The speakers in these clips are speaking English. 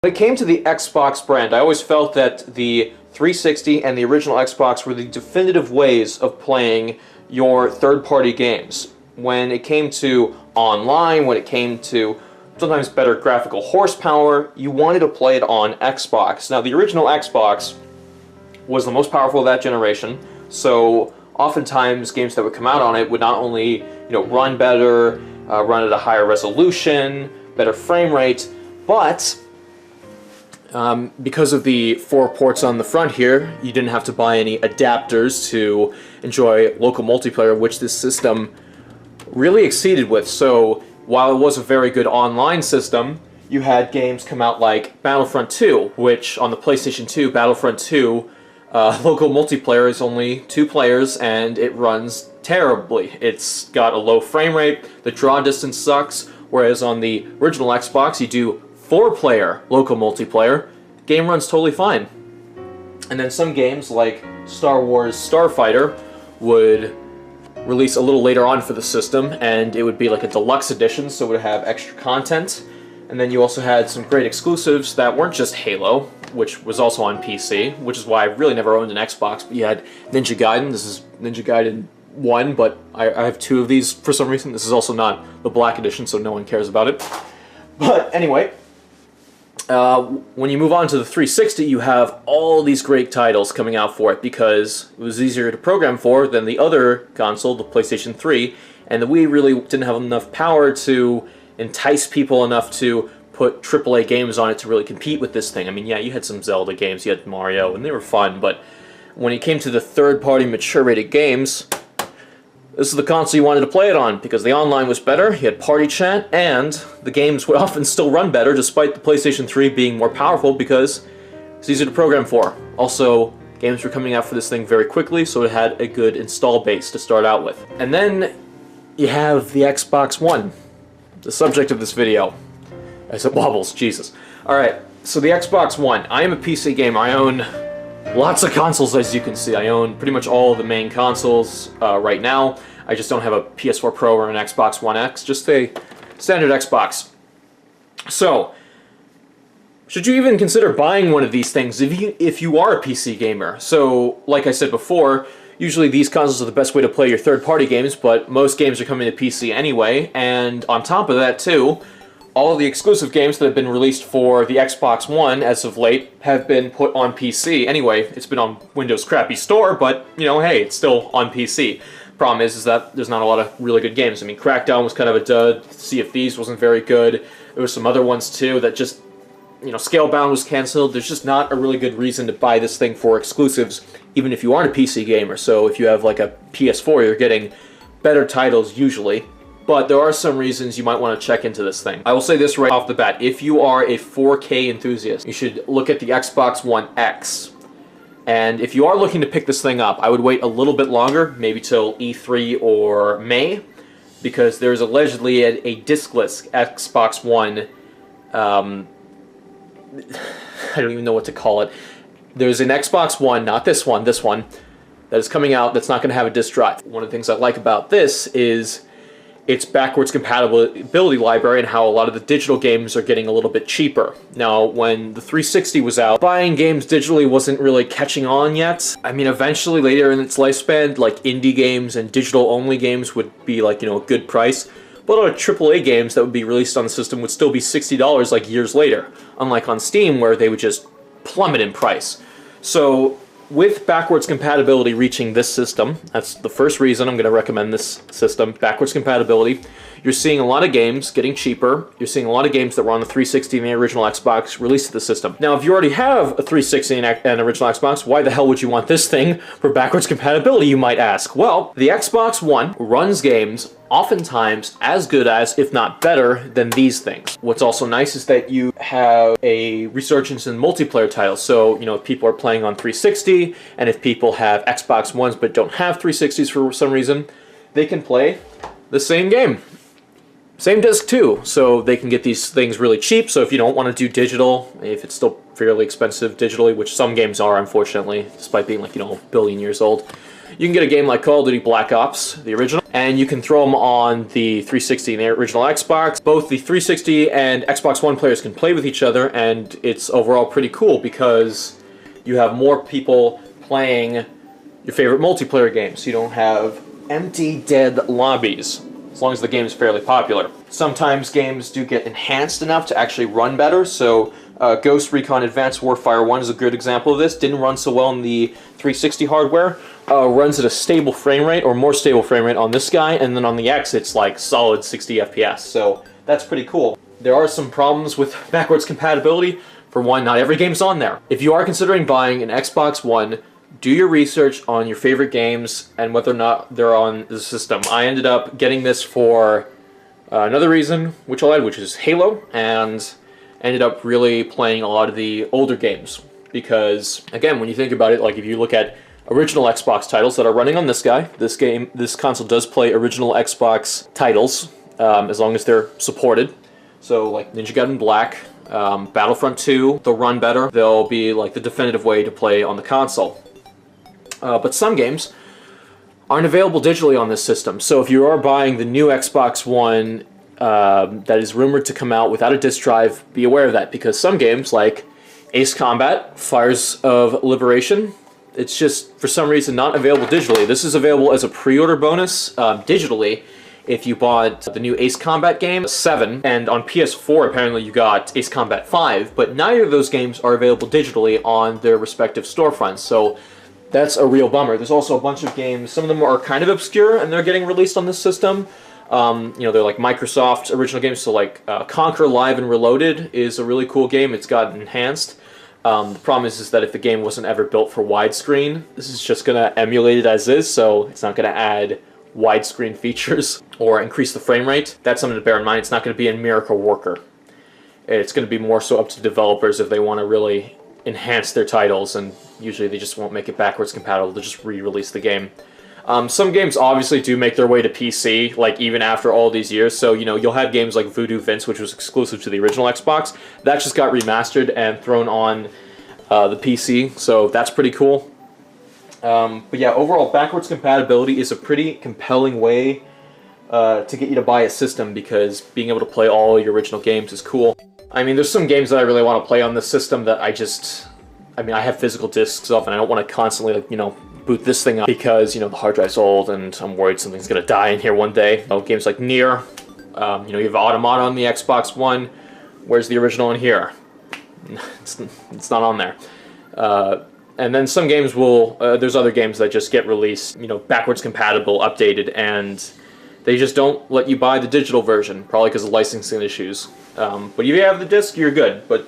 When it came to the Xbox brand, I always felt that the 360 and the original Xbox were the definitive ways of playing your third-party games. When it came to online, when it came to sometimes better graphical horsepower, you wanted to play it on Xbox. Now, the original Xbox was the most powerful of that generation, so oftentimes games that would come out on it would not only, run better, run at a higher resolution, better frame rate, but because of the 4 ports on the front here, you didn't have to buy any adapters to enjoy local multiplayer, which this system really exceeded with. So while it was a very good online system, you had games come out like Battlefront 2, which on the PlayStation 2, Battlefront 2, local multiplayer is only 2 players and it runs terribly. It's got a low frame rate, the draw distance sucks, whereas on the original Xbox you do 4-player local multiplayer, game runs totally fine. And then some games like Star Wars Starfighter would release a little later on for the system, and it would be like a deluxe edition, so it would have extra content. And then you also had some great exclusives that weren't just Halo, which was also on PC, which is why I really never owned an Xbox, but you had Ninja Gaiden. This is Ninja Gaiden 1, but I have 2 of these for some reason. This is also not the Black Edition, so no one cares about it. But anyway, when you move on to the 360, you have all these great titles coming out for it because it was easier to program for than the other console, the PlayStation 3, and the Wii really didn't have enough power to entice people enough to put AAA games on it to really compete with this thing. I mean, yeah, you had some Zelda games, you had Mario, and they were fun, but when it came to the third-party mature-rated games, this is the console you wanted to play it on, because the online was better, you had party chat, and the games would often still run better, despite the PlayStation 3 being more powerful, because it's easier to program for. Also, games were coming out for this thing very quickly, so it had a good install base to start out with. And then you have the Xbox One, the subject of this video. As it wobbles, Jesus. Alright, so the Xbox One. I am a PC gamer. I own lots of consoles, as you can see. I own pretty much all of the main consoles right now. I just don't have a PS4 Pro or an Xbox One X, just a standard Xbox. So, should you even consider buying one of these things if you are a PC gamer? So, like I said before, usually these consoles are the best way to play your third-party games, but most games are coming to PC anyway, and on top of that too, all of the exclusive games that have been released for the Xbox One as of late have been put on PC. Anyway, it's been on Windows' crappy store, but, hey, it's still on PC. Problem is that there's not a lot of really good games. I mean, Crackdown was kind of a dud, Sea of Thieves wasn't very good, there were some other ones too that just, Scalebound was cancelled. There's just not a really good reason to buy this thing for exclusives, even if you aren't a PC gamer. So if you have like a PS4, you're getting better titles usually. But there are some reasons you might want to check into this thing. I will say this right off the bat. If you are a 4K enthusiast, you should look at the Xbox One X. And if you are looking to pick this thing up, I would wait a little bit longer, maybe till E3 or May, because there's allegedly a discless Xbox One, I don't even know what to call it. There's an Xbox One, not this one, that is coming out that's not going to have a disc drive. One of the things I like about this is its backwards compatibility library and how a lot of the digital games are getting a little bit cheaper. Now, when the 360 was out, buying games digitally wasn't really catching on yet. I mean, eventually, later in its lifespan, like indie games and digital-only games would be like, a good price. But a lot of AAA games that would be released on the system would still be $60 like years later, unlike on Steam where they would just plummet in price. So, with backwards compatibility reaching this system, that's the first reason I'm going to recommend this system, backwards compatibility, you're seeing a lot of games getting cheaper. You're seeing a lot of games that were on the 360 and the original Xbox released to the system. Now, if you already have a 360 and an original Xbox, why the hell would you want this thing for backwards compatibility, you might ask? Well, the Xbox One runs games oftentimes as good as, if not better, than these things. What's also nice is that you have a resurgence in multiplayer titles. So, if people are playing on 360, and if people have Xbox Ones but don't have 360s for some reason, they can play the same game. Same disc too, so they can get these things really cheap. So if you don't want to do digital, if it's still fairly expensive digitally, which some games are, unfortunately, despite being like, a billion years old, You can get a game like Call of Duty Black Ops, the original, and you can throw them on the 360 and the original Xbox. Both the 360 and Xbox One players can play with each other, and it's overall pretty cool because you have more people playing your favorite multiplayer games. You don't have empty, dead lobbies, as long as the game is fairly popular. Sometimes games do get enhanced enough to actually run better, so Ghost Recon Advanced Warfare 1 is a good example of this. Didn't run so well in the 360 hardware. Runs at a stable frame rate, or more stable frame rate on this guy, and then on the X it's like solid 60 FPS, so that's pretty cool. There are some problems with backwards compatibility. For one, not every game's on there. If you are considering buying an Xbox One, do your research on your favorite games and whether or not they're on the system. I ended up getting this for another reason, which I'll add, which is Halo, and ended up really playing a lot of the older games. Because, again, when you think about it, like if you look at original Xbox titles that are running on this guy, this console does play original Xbox titles, as long as they're supported. So, like Ninja Gaiden Black, Battlefront 2, they'll run better. They'll be like the definitive way to play on the console. But some games aren't available digitally on this system. So if you are buying the new Xbox One that is rumored to come out without a disc drive, be aware of that, because some games like Ace Combat, Fires of Liberation, it's just for some reason not available digitally. This is available as a pre-order bonus digitally if you bought the new Ace Combat game 7, and on PS4 apparently you got Ace Combat 5, but neither of those games are available digitally on their respective storefronts, so that's a real bummer. There's also a bunch of games, some of them are kind of obscure and they're getting released on this system. You know, they're like Microsoft original games, so like Conker Live and Reloaded is a really cool game. It's gotten enhanced. The problem is that if the game wasn't ever built for widescreen, this is just going to emulate it as is, so it's not going to add widescreen features or increase the frame rate. That's something to bear in mind. It's not going to be a miracle worker. It's going to be more so up to developers if they want to really enhance their titles, and usually they just won't make it backwards compatible. They'll just re-release the game. Some games obviously do make their way to PC, like even after all these years, so you know, you'll have games like Voodoo Vince, which was exclusive to the original Xbox, that just got remastered and thrown on the PC, so that's pretty cool. But yeah, overall, backwards compatibility is a pretty compelling way to get you to buy a system, because being able to play all your original games is cool. I mean, there's some games that I really want to play on this system that I mean, I have physical discs of, and I don't want to constantly, like, you know, boot this thing up because, you know, the hard drive's old and I'm worried something's going to die in here one day. You know, games like Nier, you know, you have Automata on the Xbox One. Where's the original in here? It's not on there. And then some games will, there's other games that just get released, you know, backwards compatible, updated, and they just don't let you buy the digital version, probably because of licensing issues. But if you have the disc, you're good. But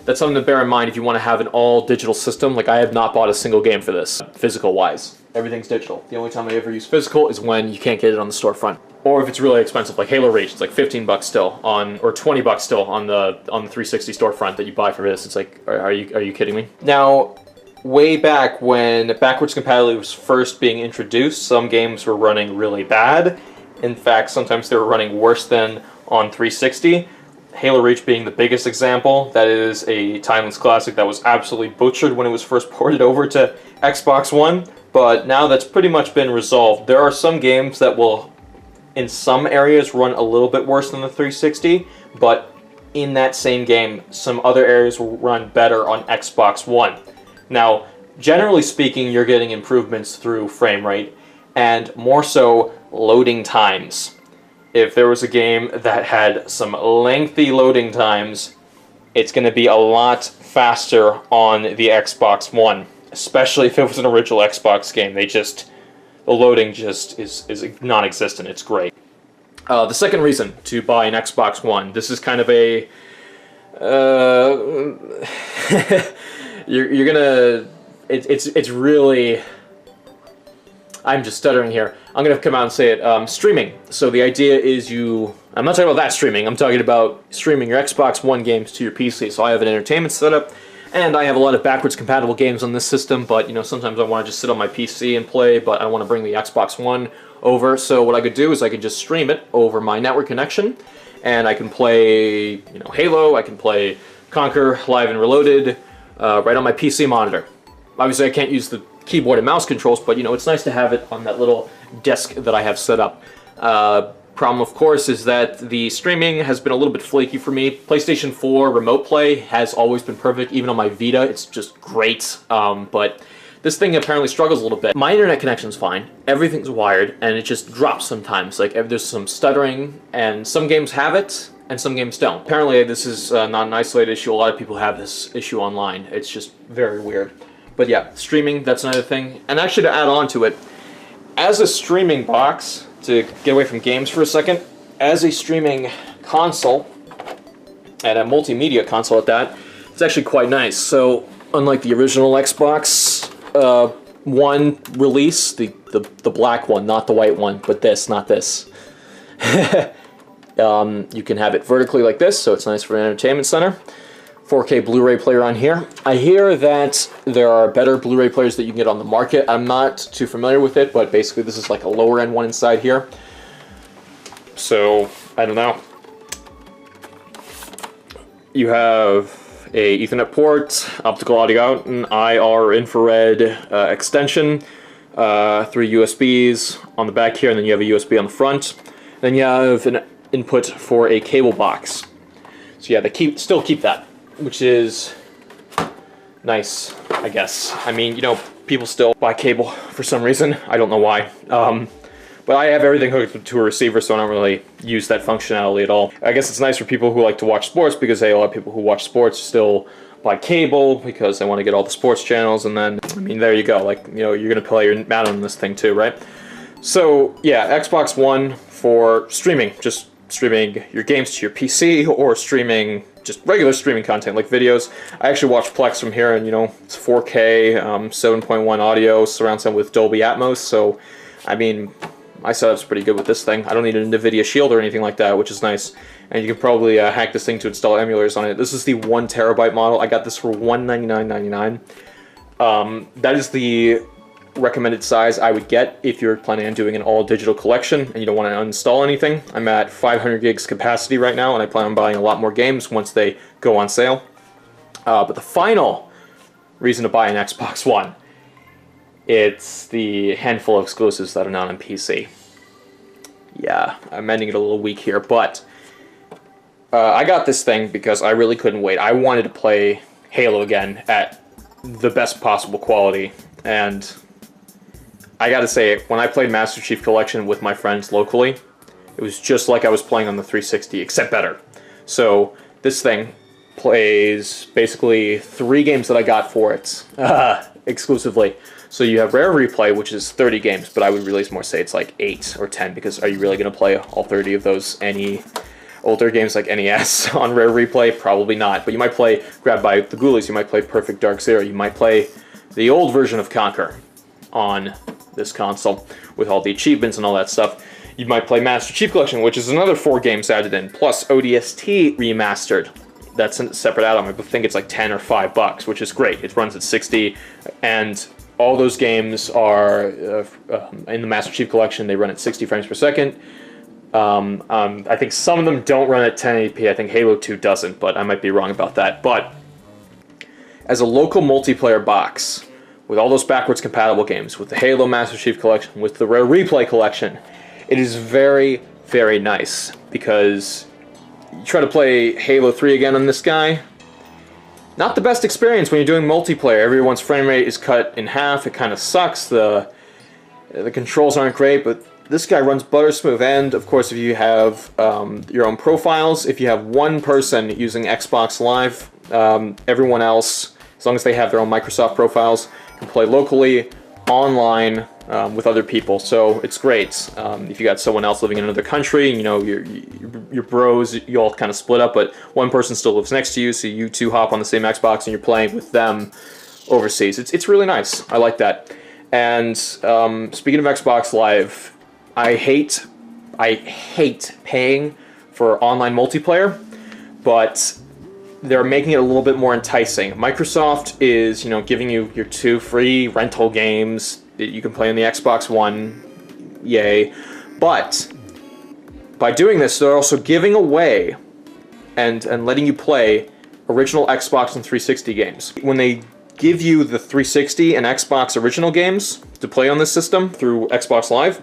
that's something to bear in mind if you want to have an all-digital system. Like, I have not bought a single game for this, physical-wise. Everything's digital. The only time I ever use physical is when you can't get it on the storefront. Or if it's really expensive, like Halo Reach, it's like $15 still on, or $20 still on the 360 storefront that you buy for this. It's like, are you kidding me? Now, way back when backwards compatibility was first being introduced, some games were running really bad. In fact, sometimes they were running worse than on 360. Halo Reach being the biggest example. That is a timeless classic that was absolutely butchered when it was first ported over to Xbox One, but now that's pretty much been resolved. There are some games that will, in some areas, run a little bit worse than the 360, but in that same game, some other areas will run better on Xbox One. Now, generally speaking, you're getting improvements through frame rate, and more so, loading times. If there was a game that had some lengthy loading times, it's going to be a lot faster on the Xbox One, especially if it was an original Xbox game. The loading just is non-existent. It's great. The second reason to buy an Xbox One, this is kind of a you're gonna, it's really, I'm just stuttering here. I'm gonna come out and say it. Streaming. So the idea is I'm not talking about that streaming. I'm talking about streaming your Xbox One games to your PC. So I have an entertainment setup, and I have a lot of backwards compatible games on this system. But you know, sometimes I want to just sit on my PC and play, but I want to bring the Xbox One over. So what I could do is I could just stream it over my network connection, and I can play, you know, Halo. I can play Conker Live and Reloaded right on my PC monitor. Obviously, I can't use the keyboard and mouse controls, but you know, it's nice to have it on that little desk that I have set up. Problem, of course, is that the streaming has been a little bit flaky for me. PlayStation 4 Remote Play has always been perfect, even on my Vita, it's just great, but this thing apparently struggles a little bit. My internet connection's fine, everything's wired, and it just drops sometimes. Like, there's some stuttering, and some games have it, and some games don't. Apparently, this is not an isolated issue. A lot of people have this issue online. It's just very weird. But yeah, streaming, that's another thing. And actually, to add on to it, as a streaming box, to get away from games for a second, as a streaming console, and a multimedia console at that, it's actually quite nice. So, unlike the original Xbox One release, the black one, not the white one, but this, not this. You can have it vertically like this, so it's nice for an entertainment center. 4K Blu-ray player on here. I hear that there are better Blu-ray players that you can get on the market. I'm not too familiar with it, but basically this is like a lower end one inside here. So, I don't know. You have a Ethernet port, optical audio out, an IR infrared extension, 3 USBs on the back here, and then you have a USB on the front. Then you have an input for a cable box. So yeah, they still keep that, which is nice, I guess. I mean, you know, people still buy cable for some reason. I don't know why. But I have everything hooked to a receiver, so I don't really use that functionality at all. I guess it's nice for people who like to watch sports, because hey, a lot of people who watch sports still buy cable because they want to get all the sports channels, and then, I mean, there you go. Like, you know, you're going to play your Madden on this thing too, right? So, yeah, Xbox One for streaming. Just streaming your games to your PC, or streaming just regular streaming content like videos. I actually watch Plex from here, and you know, it's 4K, 7.1 audio, surround sound with Dolby Atmos, so I mean, my setup's pretty good with this thing. I don't need an NVIDIA Shield or anything like that, which is nice. And you can probably hack this thing to install emulators on it. This is the 1 terabyte model. I got this for $199.99. That is the recommended size I would get if you're planning on doing an all-digital collection and you don't want to uninstall anything. I'm at 500 gigs capacity right now, and I plan on buying a lot more games once they go on sale. But the final reason to buy an Xbox One, it's the handful of exclusives that are not on PC. Yeah, I'm ending it a little weak here, but I got this thing because I really couldn't wait. I wanted to play Halo again at the best possible quality, and I gotta say, when I played Master Chief Collection with my friends locally, it was just like I was playing on the 360, except better. So this thing plays basically 3 games that I got for it, exclusively. So you have Rare Replay, which is 30 games, but I would really more say it's like 8 or 10, because are you really going to play all 30 of those? Any older games like NES on Rare Replay? Probably not, but you might play Grabbed by the Ghoulies, you might play Perfect Dark Zero, you might play the old version of Conker on this console with all the achievements and all that stuff. You might play Master Chief Collection, which is another 4 games added in, plus ODST Remastered. That's a separate add-on. I think it's like 10 or $5, which is great. It runs at 60, and all those games are in the Master Chief Collection. They run at 60 frames per second. I think some of them don't run at 1080p. I think Halo 2 doesn't, but I might be wrong about that. But as a local multiplayer box, with all those backwards compatible games, with the Halo Master Chief Collection, with the Rare Replay Collection, it is very, very nice, because you try to play Halo 3 again on this guy, not the best experience when you're doing multiplayer. Everyone's frame rate is cut in half, it kind of sucks, the controls aren't great, but this guy runs butter smooth. And of course, if you have your own profiles, if you have one person using Xbox Live, everyone else, as long as they have their own Microsoft profiles, can play locally, online, with other people. So it's great. If you got someone else living in another country, you know, your bros, you all kind of split up, but one person still lives next to you, so you two hop on the same Xbox and you're playing with them overseas. It's really nice. I like that. And speaking of Xbox Live, I hate paying for online multiplayer, but they're making it a little bit more enticing. Microsoft is, you know, giving you your 2 free rental games that you can play on the Xbox One, yay. But by doing this, they're also giving away and letting you play original Xbox and 360 games. When they give you the 360 and Xbox original games to play on this system through Xbox Live,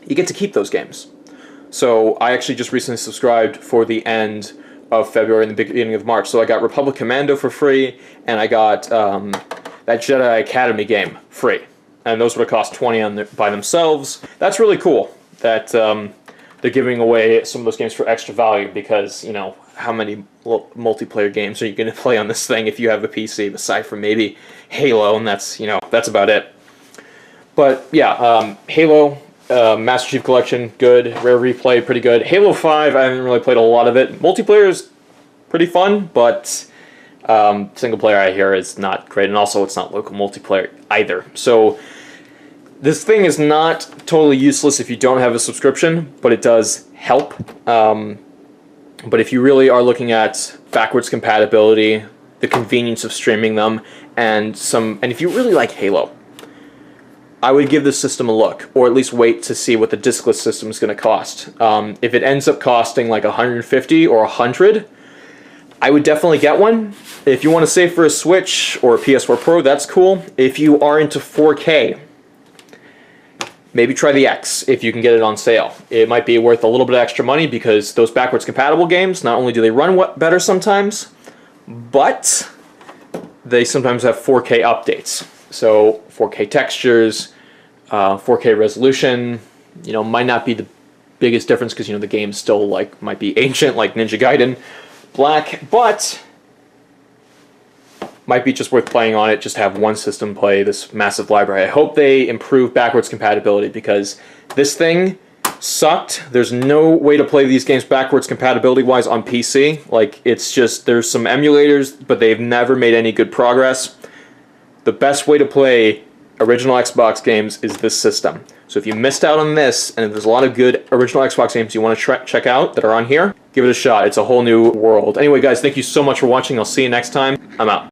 you get to keep those games. So I actually just recently subscribed for the end of February and the beginning of March. So I got Republic Commando for free, and I got that Jedi Academy game free. And those would have cost $20 by themselves. That's really cool that they're giving away some of those games for extra value, because, you know, how many multiplayer games are you going to play on this thing if you have a PC, aside from maybe Halo, and that's, you know, that's about it. But yeah, Halo, Master Chief Collection, good. Rare Replay, pretty good. Halo 5, I haven't really played a lot of it. Multiplayer is pretty fun, but single player I hear is not great, and also it's not local multiplayer either. So this thing is not totally useless if you don't have a subscription, but it does help. But if you really are looking at backwards compatibility, the convenience of streaming them, and if you really like Halo, I would give this system a look, or at least wait to see what the discless system is going to cost. If it ends up costing like $150 or $100, I would definitely get one. If you want to save for a Switch or a PS4 Pro, that's cool. If you are into 4K, maybe try the X if you can get it on sale. It might be worth a little bit of extra money, because those backwards compatible games, not only do they run better sometimes, but they sometimes have 4K updates. So 4K textures, 4K resolution, you know, might not be the biggest difference, because, you know, the game still might be ancient, like Ninja Gaiden Black, but might be just worth playing on it, just have one system play this massive library. I hope they improve backwards compatibility, because this thing sucked. There's no way to play these games backwards compatibility-wise on PC. Like, it's just, there's some emulators, but they've never made any good progress. The best way to play original Xbox games is this system. So if you missed out on this, and if there's a lot of good original Xbox games you want to check out that are on here, give it a shot. It's a whole new world. Anyway, guys, thank you so much for watching. I'll see you next time. I'm out.